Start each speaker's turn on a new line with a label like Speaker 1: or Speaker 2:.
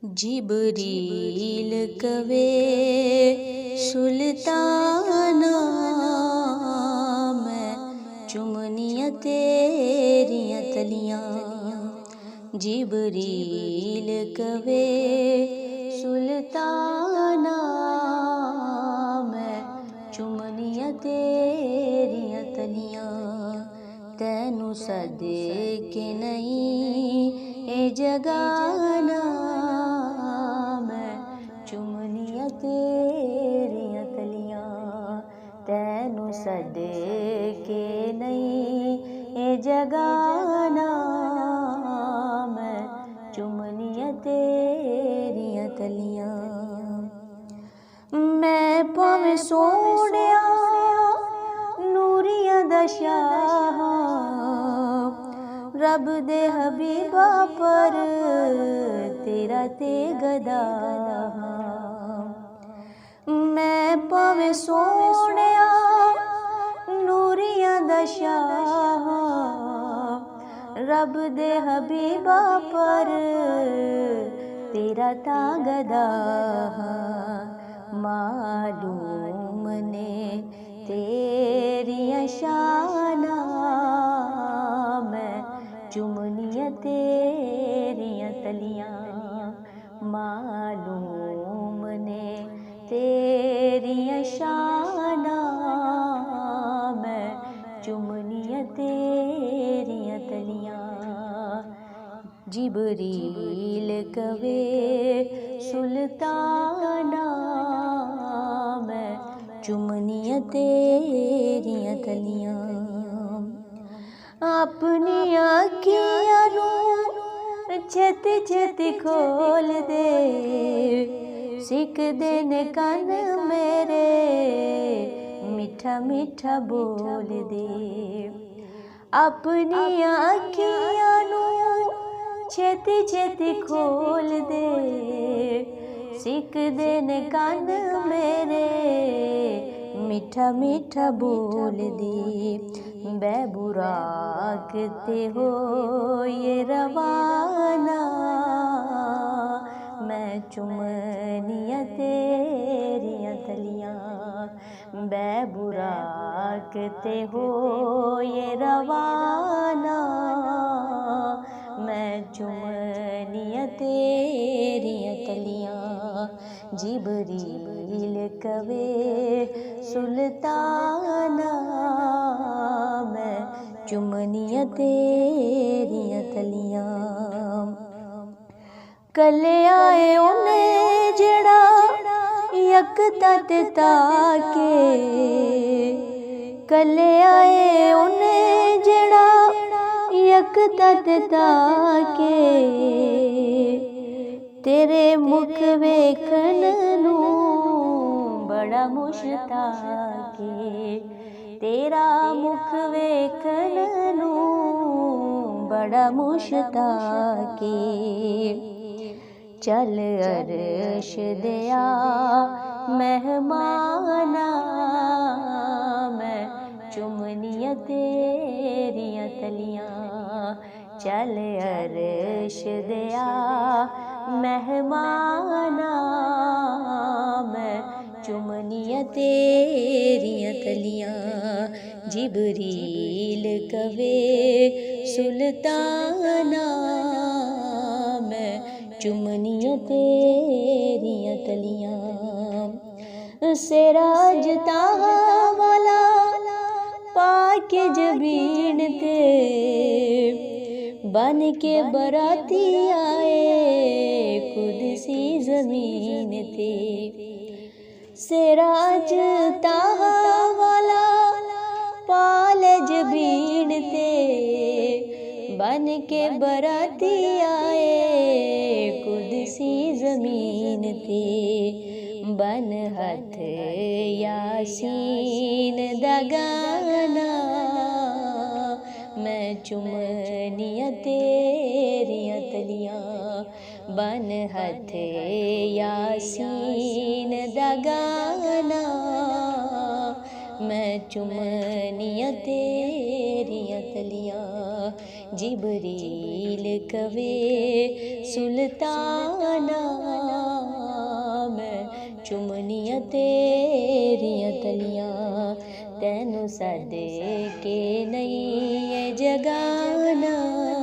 Speaker 1: जिबरील कवे सुल्ताना मैं चुमनियां तेरियां तलियां। जिबरील कवे सुल्ताना मैं चुमनियां तेरियां तलियां। तैनू सदे के नहीं ए जगाना चुमनियां तेरियां तलियां। तैनू सदे के नहीं ए जगाना मैं चुमनियां तेरियां तलियां। मैं भावें सोहणिया नूरियां दा शाह रब दे हबीबा पर तेरा ते गदा। मैं भावें सोहणिया नूरियां दा शाह रब दे हबीबा पर तेरा ता गदा। मालूम ने तेरियां शाना मैं चुमनियां तेरियां तलियां। मालूम ने तेरियां शाना मैं चुमनियां तेरियां तलियां। जिबरील कवे सुल्ताना मैं चुमनियां तेरियां तलियां। अपनी अखियां नू छेती छेती खोल दे सिखदे ने कन मेरे मीठा मीठा बोल दे। अपनी अखियां नू छेती छेती खोल दे सिखदे ने कन मेरे मीठा मीठा बोल दे। बैबुराक ते हो ये रवाना मैं चुमनियां तेरियां तलियां। बैबुराक ते हो ये रवाना मैं चुमनियां तेरियां तलियां। जिबरील कवे सुल्ताना मैं चुमनियां तेरियां तलियां। कले आए उन्हें जेड़ा यकता ते ताके कले आए उन्हें जेड़ा यकता ते ताके तेरे मुख वेखन नू बड़ा मुश्ताके। तेरा मुख वेखन नू बड़ा मुश्ताके। चल अरश दिया मेहमाना मैं चुमनियां तेरियां तलियां। चल अरश दिया मेहमाना मैं चुमनियां तेरियां तलियां। जिबरील कवे सुल्ताना मैं चुमनियां तेरियां तलियां। सिराज ताहा वाला पाके जबीन ते बन के बराती आए कुदसी जमीन ते। सिराज ताहा वाला पाल जबीन ते बन के बराती आए कुदसी जमीन ते। बन हथ यासीन दा गाना मैं चुमनियां तेरियां तलियां। बन हथ यासीन दा गाना मैं चुमनियां तेरियां तलियां। जिबरील कवे सुल्ताना मैं चुमनिया तेरिया तलियां तैनू सद के नहीं है जगाना।